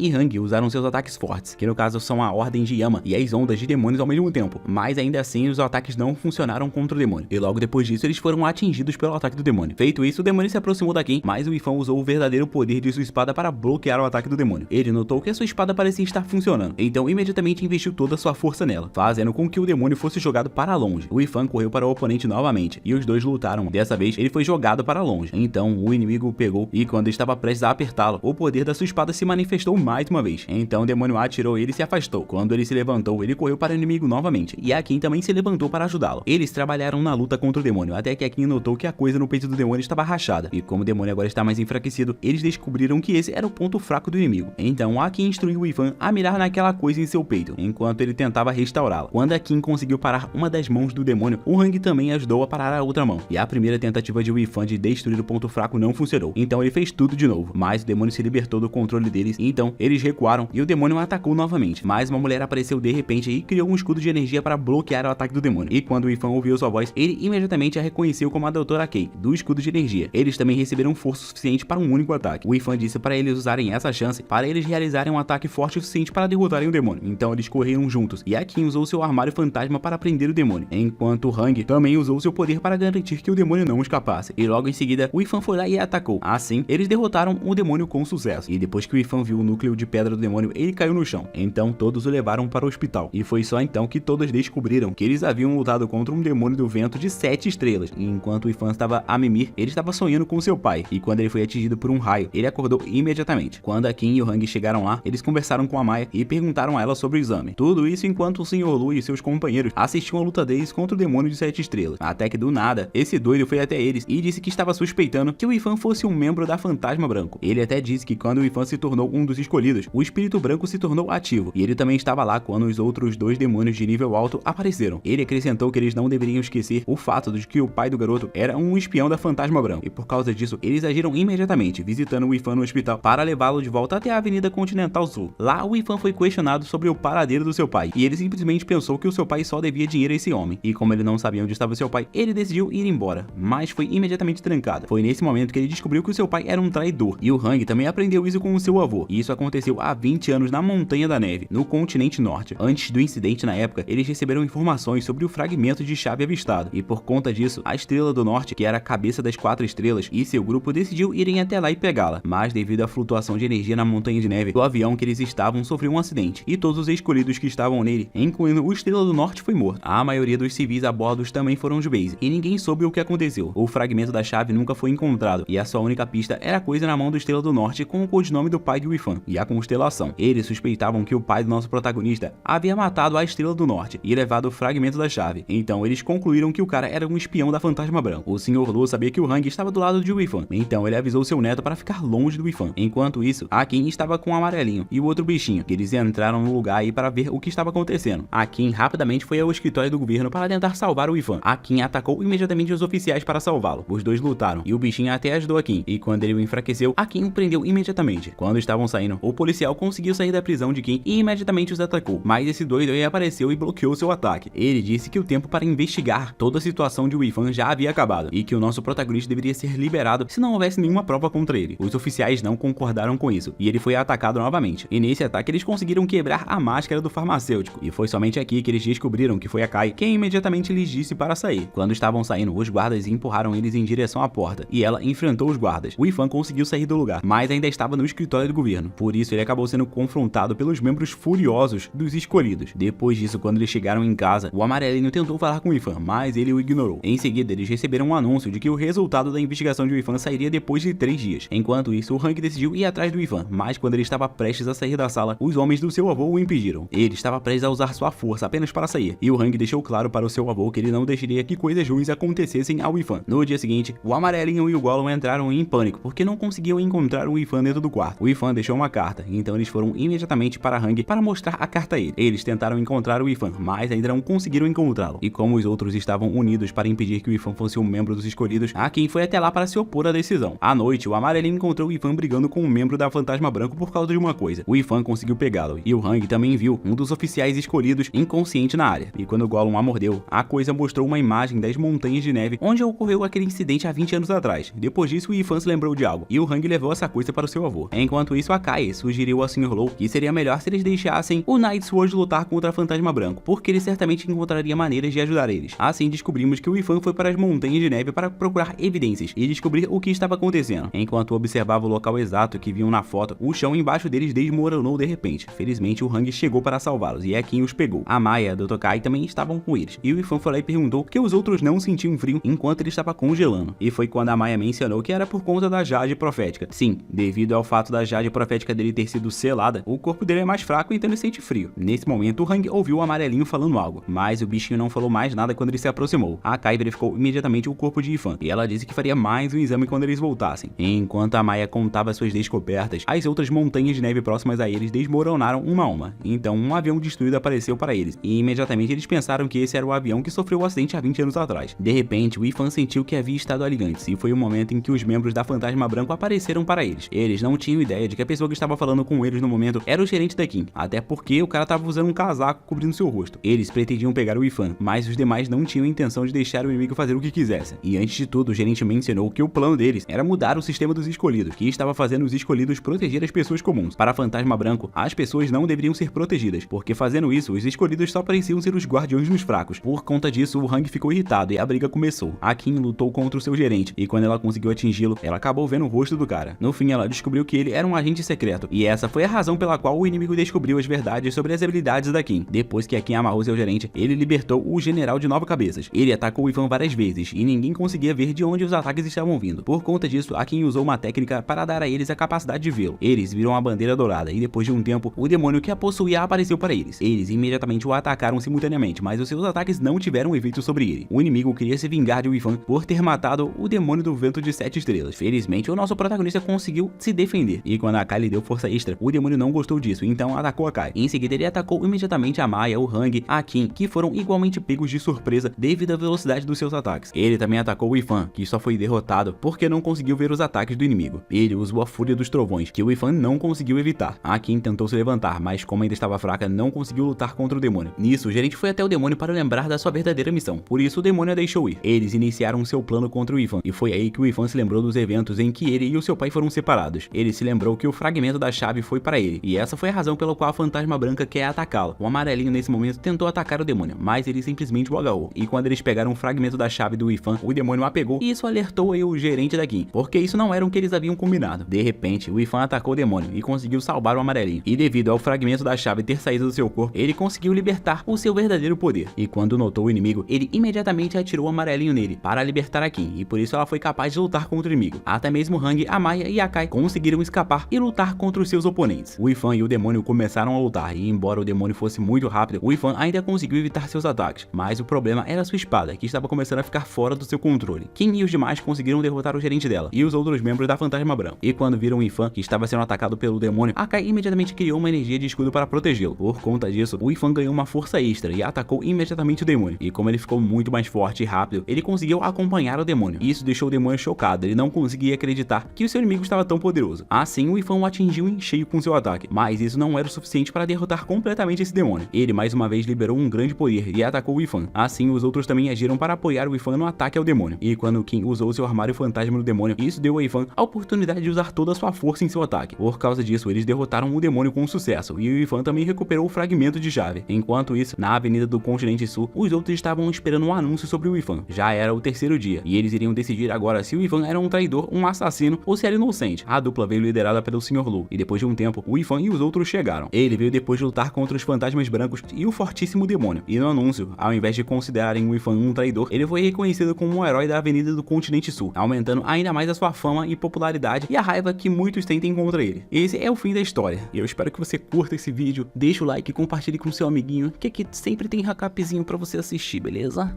e Hang usaram seus ataques fortes, que no caso são a Ordem de Yama e as ondas de demônios ao mesmo tempo, mas ainda assim os ataques não funcionaram contra o demônio, e logo depois disso eles foram atingidos pelo ataque do demônio. Feito isso, o demônio se aproximou da Akin, mas o Ifan usou o verdadeiro poder de sua espada para bloquear o ataque do demônio. Ele notou que a sua espada parecia estar funcionando, então imediatamente investiu toda a sua força nela, fazendo com que o demônio fosse jogado para longe. O Ifan correu para o oponente novamente, e os dois lutaram. Dessa vez, ele foi jogado para longe. Então, o inimigo o pegou, e quando estava prestes a apertá-lo, o poder da sua espada se manifestou mais uma vez. Então, o demônio atirou ele e se afastou. Quando ele se levantou, ele correu para o inimigo novamente, e Akin também se levantou para ajudá-lo. Eles trabalharam na luta contra o demônio, até que Akin notou que a coisa no peito do demônio estava rachada, e como o demônio agora está mais enfraquecido, eles descobriram que esse era o ponto fraco do inimigo. Então, Akin instruiu o Ifan a mirar naquela coisa em seu peito, enquanto ele tentava restaurá-la. Quando Akin conseguiu parar uma das mãos do demônio, o Hang também ajudou a parar a outra mão, e a primeira tentativa de Ifan de destruir o ponto fraco não funcionou. Então ele fez tudo de novo, mas o demônio se libertou do controle deles, então eles recuaram e o demônio atacou novamente. Mas uma mulher apareceu de repente e criou um escudo de energia para bloquear o ataque do demônio. E quando o Ifan ouviu sua voz, ele imediatamente a reconheceu como a Doutora Kay, do escudo de energia. Eles também receberam força suficiente para um único ataque. O Ifan disse para eles usarem essa chance para eles realizarem um ataque forte o suficiente para derrotarem o demônio. Então eles correram juntos, e Akin usou seu armário fantasma para prender o demônio, enquanto Hang também usou seu poder para garantir que o demônio não escapasse. E logo em seguida, o Ifan foi lá e atacou. Assim, eles derrotaram o demônio com sucesso. E depois que o Ifan viu o núcleo de pedra do demônio, ele caiu no chão. Então todos o levaram para o hospital. E foi só então que todos descobriram que eles haviam lutado contra um demônio do vento de 7 estrelas. E enquanto o Ifan estava a mimir, ele estava sonhando com seu pai. E quando ele foi atingido por um raio, ele acordou imediatamente. Quando Akin e o Hang chegaram lá, eles conversaram com a Maya e perguntaram a ela sobre o exame. Tudo isso enquanto o Sr. Lu e seus companheiros assistiam a luta deles contra o demônio de 7 estrelas. Até que do nada, esse doido foi até eles e disse que estava suspeitando que o Ifan fosse um membro da Fantasma Branco. Ele até disse que quando o Ifan se tornou um dos escolhidos, o espírito branco se tornou ativo, e ele também estava lá quando os outros dois demônios de nível alto apareceram. Ele acrescentou que eles não deveriam esquecer o fato de que o pai do garoto era um espião da Fantasma Branco, e por causa disso, eles agiram imediatamente, visitando o Ifan no hospital para levá-lo de volta até a Avenida Continental Sul. Lá, o Ifan foi questionado sobre o paradeiro do seu pai, e ele simplesmente pensou que o seu pai só devia dinheiro a esse homem, e como ele não sabia onde estava seu pai, ele decidiu ir embora, mas foi imediatamente trancado. Foi nesse momento que ele descobriu que o seu pai era um traidor, e o Hang também aprendeu isso com o seu avô, e isso aconteceu há 20 anos na Montanha da Neve, no continente norte. Antes do incidente na época, eles receberam informações sobre o fragmento de chave avistado, e por conta disso, a Estrela do Norte, que era a cabeça das 4 estrelas, e seu grupo decidiu irem até lá e pegá-la, mas devido à flutuação de energia na Montanha de Neve, o avião que eles estavam sofreu um acidente, e todos os escolhidos que estavam nele, incluindo o Estrela do Norte, foi morto. A maioria dos civis a bordo também foram de base, e ninguém soube o que aconteceu. O fragmento da chave nunca foi encontrado, e a sua única pista era a coisa na mão do Estrela do Norte com o codinome do pai de Ifan, e a constelação. Eles suspeitavam que o pai do nosso protagonista havia matado a Estrela do Norte e levado o fragmento da chave, então eles concluíram que o cara era um espião da Fantasma Branco. O Sr. Lu sabia que o Hang estava do lado de Ifan, então ele avisou seu neto para ficar longe do Ifan. Enquanto isso, Akin estava com o amarelinho e o outro bichinho, que eles entraram no lugar aí para ver o que estava acontecendo. Akin rapidamente foi ao escritório do governo para tentar salvar o Ifan. Akin atacou imediatamente os oficiais para salvá-lo. Os dois lutaram, e o bichinho até ajudou Akin, e quando ele o enfraqueceu, Akin o prendeu imediatamente. Quando estavam saindo, o policial conseguiu sair da prisão de Kim e imediatamente os atacou, mas esse doido aí apareceu e bloqueou seu ataque. Ele disse que o tempo para investigar toda a situação de Ifan já havia acabado, e que o nosso protagonista deveria ser liberado se não houvesse nenhuma prova contra ele. Os oficiais não concordaram com isso, e ele foi atacado novamente, e nesse ataque eles conseguiram quebrar a máscara do farmacêutico, e foi somente aqui que eles descobriram que foi a Kai quem imediatamente lhes disse para sair. Quando estavam saindo, os guardas empurraram eles em direção à porta, e ela enfrentou os guardas. O Ifan conseguiu sair do lugar, mas ainda estava no escritório do governo, por isso ele acabou sendo confrontado pelos membros furiosos dos escolhidos. Depois disso, quando eles chegaram em casa, o amarelinho tentou falar com o Ifan, mas ele o ignorou. Em seguida, eles receberam um anúncio de que o resultado da investigação de Ifan sairia depois de 3 dias. Enquanto isso, o Hang decidiu ir atrás do Ifan, mas quando ele estava prestes a sair da sala, os homens do seu avô o impediram. Ele estava prestes a usar sua força apenas para sair, e o Hang deixou claro para o seu avô que ele não deixaria que coisas ruins acontecessem ao Ifan. No dia seguinte, o amarelinho e o Gollum entraram em pânico, porque não conseguiam encontrar o Ifan dentro do quarto. O Ifan deixou uma carta, então eles foram imediatamente para Hang para mostrar a carta a ele. Eles tentaram encontrar o Ifan, mas ainda não conseguiram encontrá-lo. E como os outros estavam unidos para impedir que o Ifan fosse um membro dos escolhidos, Akin foi até lá para se opor à decisão. À noite, o amarelinho encontrou o Ifan brigando com um membro da Fantasma Branco por causa de uma coisa. O Ifan conseguiu pegá-lo, e o Hang também viu um dos oficiais escolhidos inconsciente na área. E quando o Gollum a mordeu, a coisa mostrou uma imagem das montanhas de neve neve, onde ocorreu aquele incidente há 20 anos atrás. Depois disso, o Ifan se lembrou de algo, e o Hang levou essa coisa para o seu avô. Enquanto isso, a Kai sugeriu ao Sr. Low que seria melhor se eles deixassem o Night Sword lutar contra o Fantasma Branco, porque ele certamente encontraria maneiras de ajudar eles. Assim, descobrimos que o Ifan foi para as montanhas de neve para procurar evidências e descobrir o que estava acontecendo. Enquanto observava o local exato que viam na foto, o chão embaixo deles desmoronou de repente. Felizmente, o Hang chegou para salvá-los e é quem os pegou. A Maya e a Dr. Kai também estavam com eles, e o Ifan foi lá e perguntou que os outros não sentiam frio enquanto ele estava congelando. E foi quando a Maya mencionou que era por conta da Jade Profética. Sim, devido ao fato da Jade Profética dele ter sido selada, o corpo dele é mais fraco, então ele sente frio. Nesse momento, o Hang ouviu o amarelinho falando algo, mas o bichinho não falou mais nada quando ele se aproximou. A Kai verificou imediatamente o corpo de Ifan, e ela disse que faria mais um exame quando eles voltassem. Enquanto a Maya contava suas descobertas, as outras montanhas de neve próximas a eles desmoronaram uma a uma. Então, um avião destruído apareceu para eles, e imediatamente eles pensaram que esse era o avião que sofreu o acidente há 20 anos atrás. De repente, o Ifan sentiu que havia estado ali antes, e foi o momento em que os membros da Fantasma Branco apareceram para eles. Eles não tinham ideia de que a pessoa que estava falando com eles no momento era o gerente da Kim, até porque o cara estava usando um casaco cobrindo seu rosto. Eles pretendiam pegar o Ifan, mas os demais não tinham intenção de deixar o inimigo fazer o que quisesse. E antes de tudo, o gerente mencionou que o plano deles era mudar o sistema dos escolhidos, que estava fazendo os escolhidos proteger as pessoas comuns. Para Fantasma Branco, as pessoas não deveriam ser protegidas, porque fazendo isso, os escolhidos só pareciam ser os guardiões dos fracos. Por conta disso, o Hang ficou irritado e a briga começou. A Kim lutou contra o seu gerente, e quando ela conseguiu atingi-lo, ela acabou vendo o rosto do cara. No fim, ela descobriu que ele era um agente secreto, e essa foi a razão pela qual o inimigo descobriu as verdades sobre as habilidades da Kim. Depois que a Kim amarrou seu gerente, ele libertou o general de 9 cabeças. Ele atacou o Ifan várias vezes, e ninguém conseguia ver de onde os ataques estavam vindo. Por conta disso, a Kim usou uma técnica para dar a eles a capacidade de vê-lo. Eles viram a bandeira dourada, e depois de um tempo, o demônio que a possuía apareceu para eles. Eles imediatamente o atacaram simultaneamente, mas os seus ataques não tiveram efeito sobre ele. O inimigo queria se vingar de Ifan por ter matado o demônio do vento de 7 estrelas. Felizmente, o nosso protagonista conseguiu se defender, e quando a Kai lhe deu força extra, o demônio não gostou disso, então atacou a Kai. Em seguida, ele atacou imediatamente a Maya, o Hang, a Kim, que foram igualmente pegos de surpresa devido à velocidade dos seus ataques. Ele também atacou o Ifan, que só foi derrotado porque não conseguiu ver os ataques do inimigo. Ele usou a fúria dos trovões, que o Ifan não conseguiu evitar. A Kim tentou se levantar, mas como ainda estava fraca, não conseguiu lutar contra o demônio. Nisso, o gerente foi até o demônio para lembrar da sua verdadeira missão, por isso o demônio a deixou ir. Eles iniciaram seu plano contra o Ifan, e foi aí que o Ifan se lembrou dos eventos em que ele e o seu pai foram separados. Ele se lembrou que o fragmento da chave foi para ele, e essa foi a razão pela qual a Fantasma Branca quer atacá-lo. O amarelinho nesse momento tentou atacar o demônio, mas ele simplesmente o agarrou, e quando eles pegaram um fragmento da chave do Ifan, o demônio a pegou, e isso alertou aí o gerente da Kim, porque isso não era o que eles haviam combinado. De repente, o Ifan atacou o demônio e conseguiu salvar o amarelinho, e devido ao fragmento da chave ter saído do seu corpo, ele conseguiu libertar o seu verdadeiro poder. E quando notou o inimigo, ele imediatamente atirou o amarelinho nele para libertar a Kim, e por isso ela foi capaz de lutar contra o inimigo. Até mesmo Hang, a Maya e a Kai conseguiram escapar e lutar contra os seus oponentes. O Ifan e o demônio começaram a lutar, e embora o demônio fosse muito rápido, o Ifan ainda conseguiu evitar seus ataques, mas o problema era sua espada, que estava começando a ficar fora do seu controle. Kim e os demais conseguiram derrotar o gerente dela e os outros membros da Fantasma Branca, e quando viram o Ifan que estava sendo atacado pelo demônio, a Kai imediatamente criou uma energia de escudo para protegê-lo. Por conta disso, o Ifan ganhou uma força extra e atacou imediatamente o demônio, e como ele ficou muito mais forte e rápido, ele conseguiu acompanhar o demônio. Isso deixou o demônio chocado, ele não conseguia acreditar que o seu inimigo estava tão poderoso. Assim, o Ifan o atingiu em cheio com seu ataque, mas isso não era o suficiente para derrotar completamente esse demônio. Ele mais uma vez liberou um grande poder e atacou o Ifan. Assim, os outros também agiram para apoiar o Ifan no ataque ao demônio, e quando Kim usou seu armário fantasma no demônio, isso deu ao Ifan a oportunidade de usar toda a sua força em seu ataque. Por causa disso, eles derrotaram o demônio com sucesso, e o Ifan também recuperou o fragmento de chave. Enquanto isso, na avenida do continente sul, os outros estavam esperando um anúncio sobre o Ifan. Já era o terceiro dia, e eles iriam decidir agora se o Ifan era um traidor, um assassino ou se era inocente. A dupla veio liderada pelo Sr. Lu, e depois de um tempo, o Ifan e os outros chegaram. Ele veio depois de lutar contra os fantasmas brancos e o fortíssimo demônio, e no anúncio, ao invés de considerarem o Ifan um traidor, ele foi reconhecido como um herói da avenida do continente sul, aumentando ainda mais a sua fama e popularidade e a raiva que muitos sentem contra ele. Esse é o fim da história, e eu espero que você curta esse vídeo, deixa o like e compartilhe com seu amiguinho, que aqui sempre tem recapzinho pra você assistir, beleza?